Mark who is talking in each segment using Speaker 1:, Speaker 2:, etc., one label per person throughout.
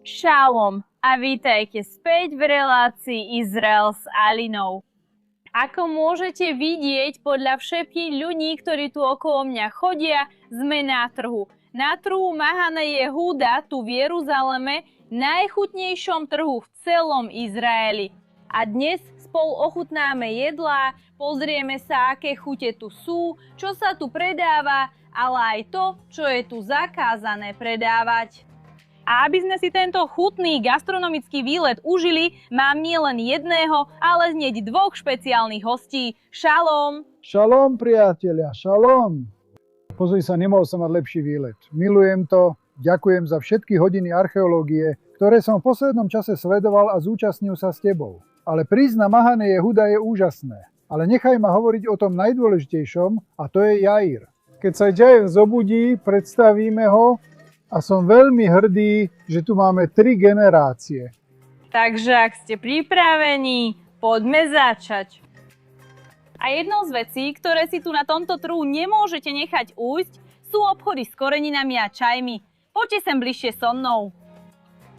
Speaker 1: Šalom a vítajte späť v relácii Izrael s Alinou. Ako môžete vidieť podľa všetkých ľudí, ktorí tu okolo mňa chodia, sme na trhu. Na trhu Mahane Jehuda, tu v Jeruzaleme, najchutnejšom trhu v celom Izraeli. A dnes spolu ochutnáme jedlá, pozrieme sa, aké chute tu sú, čo sa tu predáva, ale aj to, čo je tu zakázané predávať. A aby sme si tento chutný gastronomický výlet užili, mám nielen jedného, ale hneď dvoch špeciálnych hostí. Šalom!
Speaker 2: Šalom, priatelia, šalom! Pozri sa, nemohol som mať lepší výlet. Milujem to, ďakujem za všetky hodiny archeológie, ktoré som v poslednom čase sledoval a zúčastnil sa s tebou. Ale prísť na Mahane Jehuda je úžasné. Ale nechaj ma hovoriť o tom najdôležitejšom, a to je Jair. Keď sa Jair zobudí, predstavíme ho, a som veľmi hrdý, že tu máme 3 generácie.
Speaker 1: Takže ak ste pripravení, poďme začať. A jednou z vecí, ktoré si tu na tomto trhu nemôžete nechať ujsť, sú obchody s koreninami a čajmi. Poďte sem bližšie so mnou.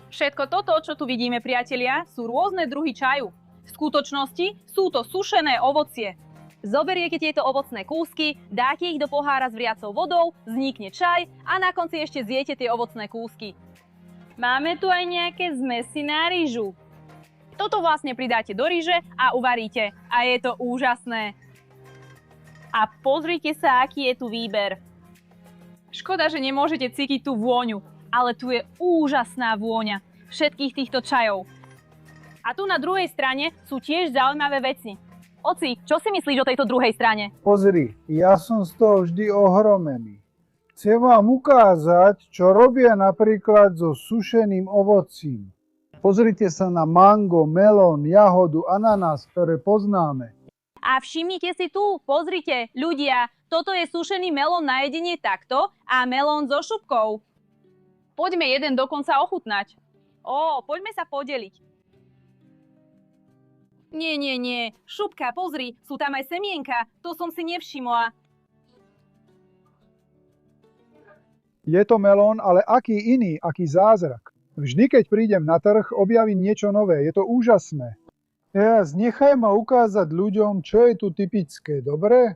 Speaker 1: Všetko toto, čo tu vidíme, priatelia, sú rôzne druhy čaju. V skutočnosti sú to sušené ovocie. Zoberiete tieto ovocné kúsky, dáte ich do pohára s vriacou vodou, vznikne čaj a na konci ešte zjete tie ovocné kúsky. Máme tu aj nejaké zmesy na rýžu. Toto vlastne pridáte do rýže a uvaríte a je to úžasné. A pozrite sa, aký je tu výber. Škoda, že nemôžete cítiť tú vôňu, ale tu je úžasná vôňa všetkých týchto čajov. A tu na druhej strane sú tiež zaujímavé veci. Oci, čo si myslíš o tejto druhej strane?
Speaker 2: Pozri, ja som z toho vždy ohromený. Chcem vám ukázať, čo robia napríklad so sušeným ovocím. Pozrite sa na mango, melón, jahodu, ananás, ktoré poznáme.
Speaker 1: A všimnite si tu, pozrite, ľudia, toto je sušený melón na jedenie takto a melón so šupkou. Poďme jeden dokonca ochutnať. Poďme sa podeliť. Nie. Šupka, pozri, sú tam aj semienka. To som si nevšimla.
Speaker 2: Je to melón, ale aký iný, aký zázrak. Vždy, keď prídem na trh, objavím niečo nové. Je to úžasné. Teraz nechaj ma ukázať ľuďom, čo je tu typické, dobre?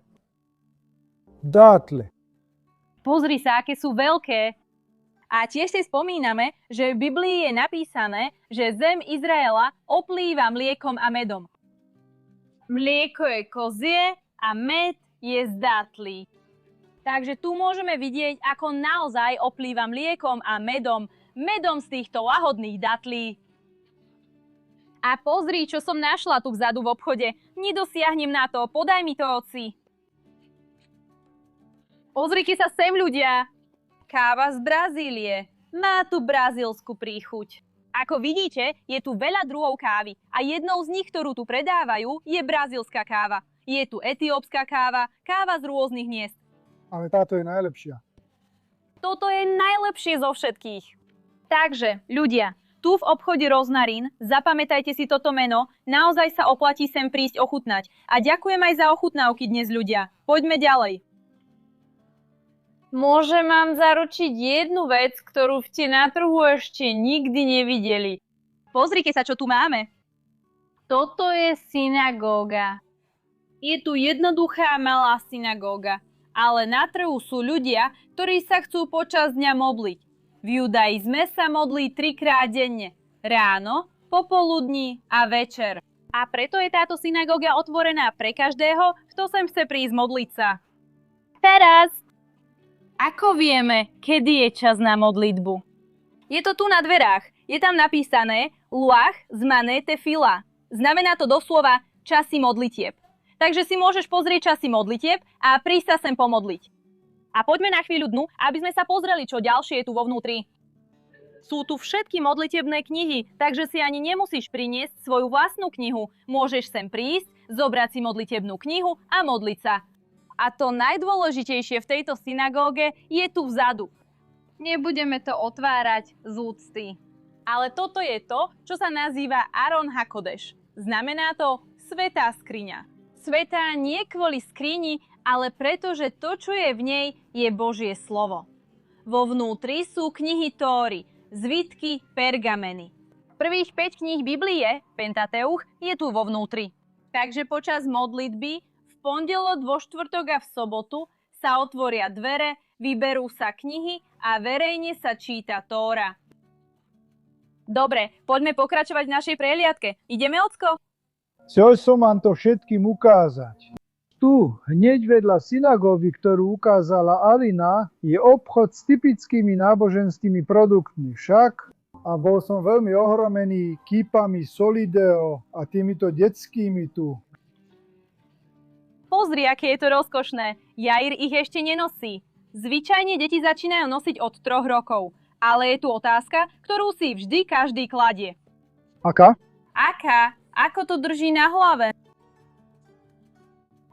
Speaker 2: Dátle.
Speaker 1: Pozri sa, aké sú veľké. A tiež si spomíname, že v Biblii je napísané, že zem Izraela oplýva mliekom a medom. Mlieko je kozie a med je z dátlí. Takže tu môžeme vidieť, ako naozaj oplýva mliekom a medom z týchto lahodných dátlí. A pozri, čo som našla tu vzadu v obchode. Nedosiahnem na to, podaj mi to, oci. Pozrite sa sem, ľudia. Káva z Brazílie. Má tu brazílsku príchuť. Ako vidíte, je tu veľa druhov kávy a jednou z nich, ktorú tu predávajú, je brazílska káva. Je tu etiópska káva, káva z rôznych miest.
Speaker 2: Ale táto je najlepšia.
Speaker 1: Toto je najlepšie zo všetkých. Takže, ľudia, tu v obchode Roznarín, zapamätajte si toto meno, naozaj sa oplatí sem prísť ochutnať. A ďakujem aj za ochutnávky dnes, ľudia. Poďme ďalej. Môžem vám zaručiť jednu vec, ktorú ste na trhu ešte nikdy nevideli. Pozrite sa, čo tu máme. Toto je synagóga. Je tu jednoduchá malá synagóga, ale na trhu sú ľudia, ktorí sa chcú počas dňa modliť. V judaizme sa modlí 3-krát denne. Ráno, popoludní a večer. A preto je táto synagóga otvorená pre každého, kto sem chce prísť modliť sa. Teraz! Ako vieme, kedy je čas na modlitbu? Je to tu na dverách. Je tam napísané Luach zmané tefila. Znamená to doslova časy modlitieb. Takže si môžeš pozrieť časy modlitieb a prísť sa sem pomodliť. A poďme na chvíľu dnu, aby sme sa pozreli, čo ďalšie je tu vo vnútri. Sú tu všetky modlitebné knihy, takže si ani nemusíš priniesť svoju vlastnú knihu. Môžeš sem prísť, zobrať si modlitebnú knihu a modliť sa. A to najdôležitejšie v tejto synagóge je tu vzadu. Nebudeme to otvárať z úcty. Ale toto je to, čo sa nazýva Aron HaKodeš. Znamená to svätá skriňa. Svätá nie kvôli skrini, ale preto, že to, čo je v nej, je Božie slovo. Vo vnútri sú knihy Tóry. zvitky, pergameny. Prvých 5 kníh Biblie, Pentateuch, je tu vo vnútri. Takže počas modlitby v pondelok, vo štvrtok a v sobotu sa otvoria dvere, vyberú sa knihy a verejne sa číta Tóra. Dobre, poďme pokračovať v našej prehliadke. Ideme, Ocko?
Speaker 2: Chcel som vám to všetkým ukázať. Tu, hneď vedľa synagógy, ktorú ukázala Alina, je obchod s typickými náboženskými produktmi. Však a bol som veľmi ohromený kýpami Solideo a týmito detskými tu.
Speaker 1: Pozri, aké je to rozkošné. Jair ich ešte nenosí. Zvyčajne deti začínajú nosiť od 3 rokov. Ale je tu otázka, ktorú si vždy každý kladie.
Speaker 2: Aká?
Speaker 1: Aká? Ako to drží na hlave?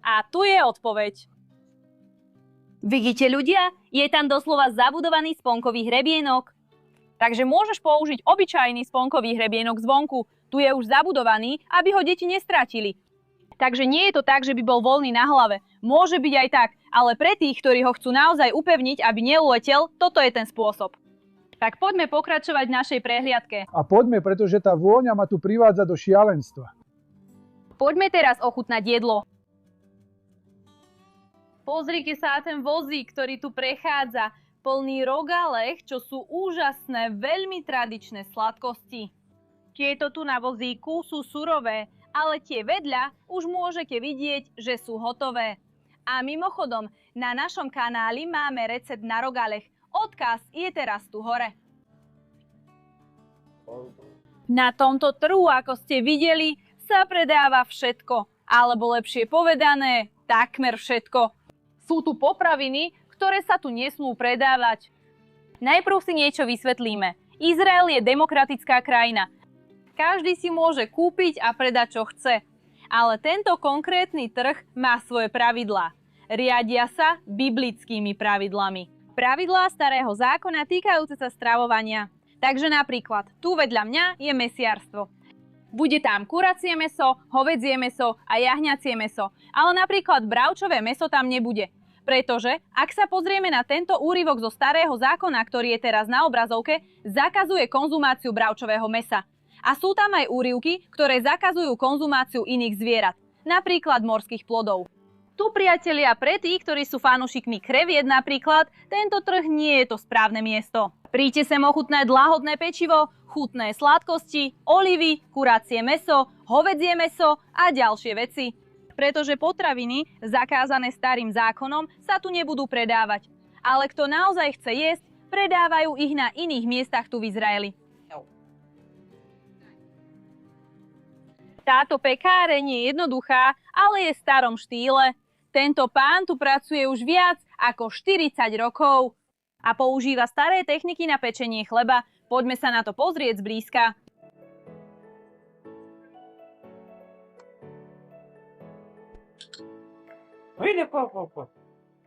Speaker 1: A tu je odpoveď. Vidíte, ľudia? Je tam doslova zabudovaný sponkový hrebienok. Takže môžeš použiť obyčajný sponkový hrebienok zvonku. Tu je už zabudovaný, aby ho deti nestratili. Takže nie je to tak, že by bol voľný na hlave. Môže byť aj tak, ale pre tých, ktorí ho chcú naozaj upevniť, aby neuletel, toto je ten spôsob. Tak poďme pokračovať v našej prehliadke.
Speaker 2: A poďme, pretože tá vôňa ma tu privádza do šialenstva.
Speaker 1: Poďme teraz ochutnať jedlo. Pozrite sa na ten vozík, ktorý tu prechádza, plný rogalech, čo sú úžasné, veľmi tradičné sladkosti. Tieto tu na vozíku sú surové, ale tie vedľa už môžete vidieť, že sú hotové. A mimochodom, na našom kanáli máme recept na rogalech. Odkaz je teraz tu hore. Na tomto trhu, ako ste videli, sa predáva všetko, alebo lepšie povedané, takmer všetko. Sú tu potraviny, ktoré sa tu nesmú predávať. Najprv si niečo vysvetlíme. Izrael je demokratická krajina. Každý si môže kúpiť a predať, čo chce. Ale tento konkrétny trh má svoje pravidlá. Riadia sa biblickými pravidlami. Pravidlá starého zákona týkajúce sa stravovania. Takže napríklad, tu vedľa mňa je mesiarstvo. Bude tam kuracie mäso, hovädzie mäso a jahňacie mäso. Ale napríklad bravčové mäso tam nebude. Pretože, ak sa pozrieme na tento úryvok zo starého zákona, ktorý je teraz na obrazovke, zakazuje konzumáciu bravčového mäsa. A sú tam aj úryvky, ktoré zakazujú konzumáciu iných zvierat, napríklad morských plodov. Tu, priatelia, pre tých, ktorí sú fanúšikmi kreviet napríklad, tento trh nie je to správne miesto. Príďte sem ochutnať lahodné pečivo, chutné sladkosti, olivy, kuracie mäso, hovädzie mäso a ďalšie veci. Pretože potraviny, zakázané starým zákonom, sa tu nebudú predávať. Ale kto naozaj chce jesť, predávajú ich na iných miestach tu v Izraeli. Táto pekáreň je jednoduchá, ale je v starom štýle. Tento pán tu pracuje už viac ako 40 rokov a používa staré techniky na pečenie chleba. Poďme sa na to pozrieť zblízka.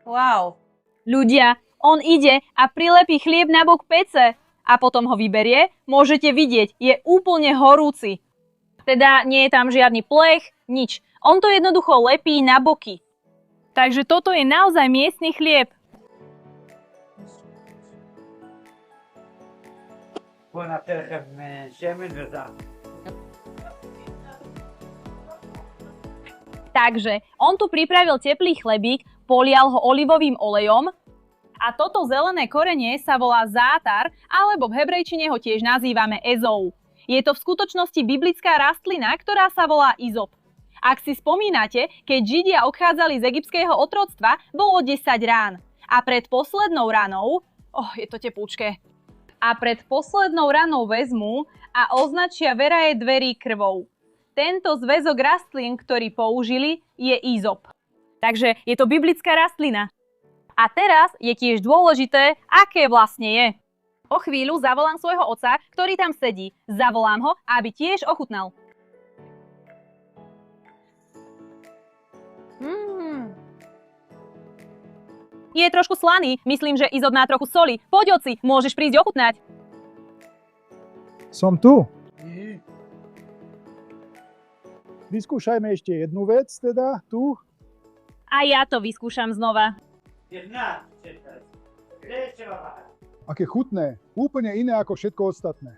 Speaker 1: Wow. Ľudia, on ide a prilepí chlieb na bok pece a potom ho vyberie. Môžete vidieť, je úplne horúci. Teda nie je tam žiadny plech, nič. On to jednoducho lepí na boky. Takže toto je naozaj miestny chlieb. Takže on tu pripravil teplý chlebík, polial ho olivovým olejom a toto zelené korenie sa volá zátar, alebo v hebrejčine ho tiež nazývame ezou. Je to v skutočnosti biblická rastlina, ktorá sa volá izop. Ak si spomínate, keď Židia odchádzali z egyptského otroctva, bolo 10 rán. A pred poslednou ranou, je to teplúčke, a pred poslednou ranou vezmú a označia veraje dverí krvou. Tento zväzok rastlín, ktorý použili, je izop. Takže je to biblická rastlina. A teraz je tiež dôležité, aké vlastne je. O chvíľu zavolám svojho otca, ktorý tam sedí. Zavolám ho, aby tiež ochutnal. Je trošku slaný. Myslím, že izop má trochu soli. Poď, oci, môžeš prísť ochutnať.
Speaker 2: Som tu. Vyskúšajme ešte jednu vec, teda tu.
Speaker 1: A ja to vyskúšam znova.
Speaker 2: Aké chutné, úplne iné ako všetko ostatné.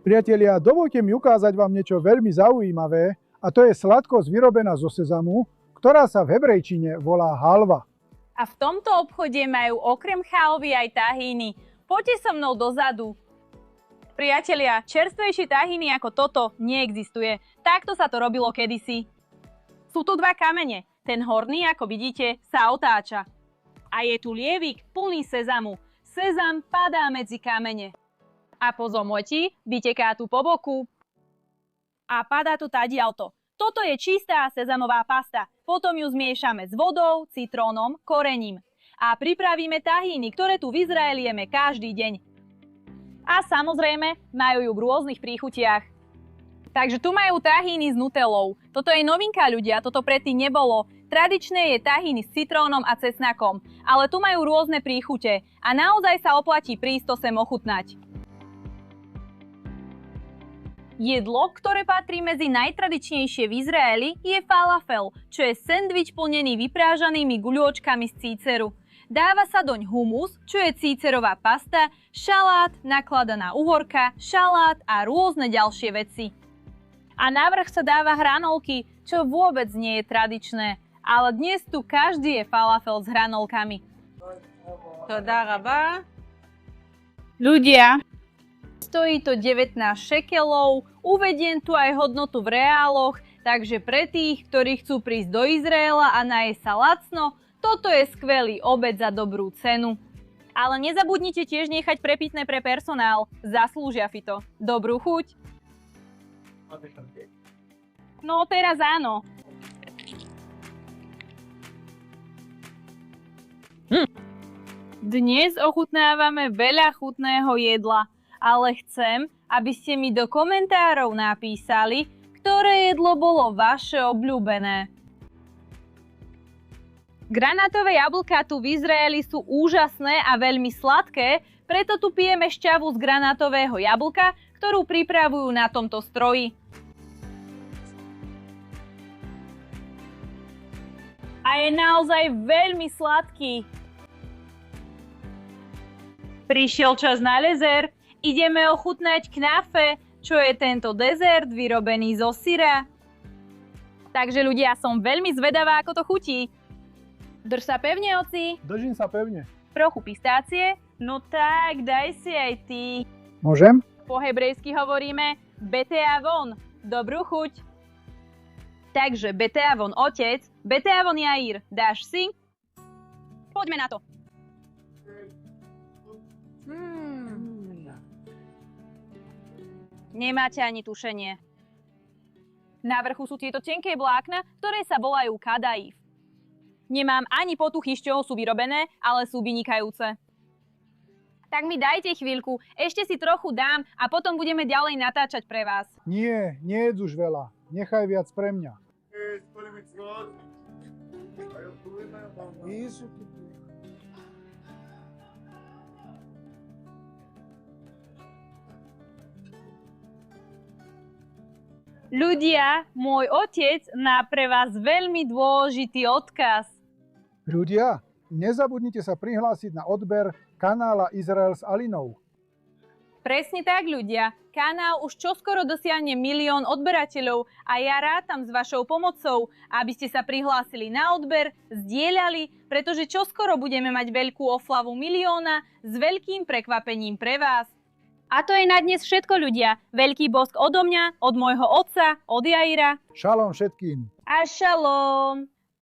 Speaker 2: Priatelia, dovoľte mi ukázať vám niečo veľmi zaujímavé, a to je sladkosť vyrobená zo sezamu, ktorá sa v hebrejčine volá halva.
Speaker 1: A v tomto obchode majú okrem chalvy aj tahíny. Poďte so mnou dozadu. Priatelia, čerstvejšie tahíny ako toto neexistuje. Takto sa to robilo kedysi. Sú tu dva kamene. Ten horný, ako vidíte, sa otáča. A je tu lievik plný sezamu. Sezam padá medzi kamene. A po zomoti vyteká tu po boku. A padá tu tadiaľto. Toto je čistá sezamová pasta. Potom ju zmiešame s vodou, citrónom, korením. A pripravíme tahíny, ktoré tu v Izraeli jeme každý deň. A samozrejme, majú ju v rôznych príchutiach. Takže tu majú tahíny s nutelou. Toto je novinka, ľudia, toto predtým nebolo. Tradičné je tahíny s citrónom a cesnakom. Ale tu majú rôzne príchute. A naozaj sa oplatí prísť to sem ochutnať. Jedlo, ktoré patrí medzi najtradičnejšie v Izraeli, je falafel, čo je sendvič plnený vyprážanými guľôčkami z cíceru. Dáva sa doň humus, čo je cícerová pasta, šalát, nakladaná uhorka, šalát a rôzne ďalšie veci. A navrch sa dáva hranolky, čo vôbec nie je tradičné, ale dnes tu každý je falafel s hranolkami. Toda raba. Ľudia, stojí to 19 šekelov, uvediem tu aj hodnotu v reáloch, takže pre tých, ktorí chcú prísť do Izraela a najesť sa lacno, toto je skvelý obed za dobrú cenu. Ale nezabudnite tiež nechať prepitné pre personál, zaslúžia si to. Dobrú chuť. No teraz áno. Dnes ochutnávame veľa chutného jedla. Ale chcem, aby ste mi do komentárov napísali, ktoré jedlo bolo vaše obľúbené. Granátové jablká tu v Izraeli sú úžasné a veľmi sladké, preto tu pijeme šťavu z granátového jablka, ktorú pripravujú na tomto stroji. A je naozaj veľmi sladký. Prišiel čas na dezert. Ideme ochutnať knafe, čo je tento dezert vyrobený zo syra. Takže ľudia, som veľmi zvedavá, ako to chutí. Drž sa pevne, oci.
Speaker 2: Držím sa pevne.
Speaker 1: Trochu pistácie? No tak, daj si aj ty.
Speaker 2: Môžem?
Speaker 1: Po hebrejsky hovoríme beteavon. Dobrú chuť. Takže beteavon otec, beteavon Jair. Dáš si? Poďme na to. Nemáte ani tušenie. Na vrchu sú tieto tenké vlákna, ktoré sa volajú kadaif. Nemám ani potuchy, z čoho sú vyrobené, ale sú vynikajúce. Tak mi dajte chvíľku, ešte si trochu dám a potom budeme ďalej natáčať pre vás.
Speaker 2: Nie, nejedz už veľa. Nechaj viac pre mňa.
Speaker 1: Ľudia, môj otec má pre vás veľmi dôležitý odkaz.
Speaker 2: Ľudia, nezabudnite sa prihlásiť na odber kanála Izrael s Alinou.
Speaker 1: Presne tak, ľudia. Kanál už čoskoro dosiahne 1 000 000 odberateľov a ja rátam s vašou pomocou, aby ste sa prihlásili na odber, zdieľali, pretože čoskoro budeme mať veľkú oslavu 1 000 000 s veľkým prekvapením pre vás. A to je na dnes všetko, ľudia. Veľký bosk odo mňa, od môjho otca, od Jaira.
Speaker 2: Šalom všetkým.
Speaker 1: A šalom.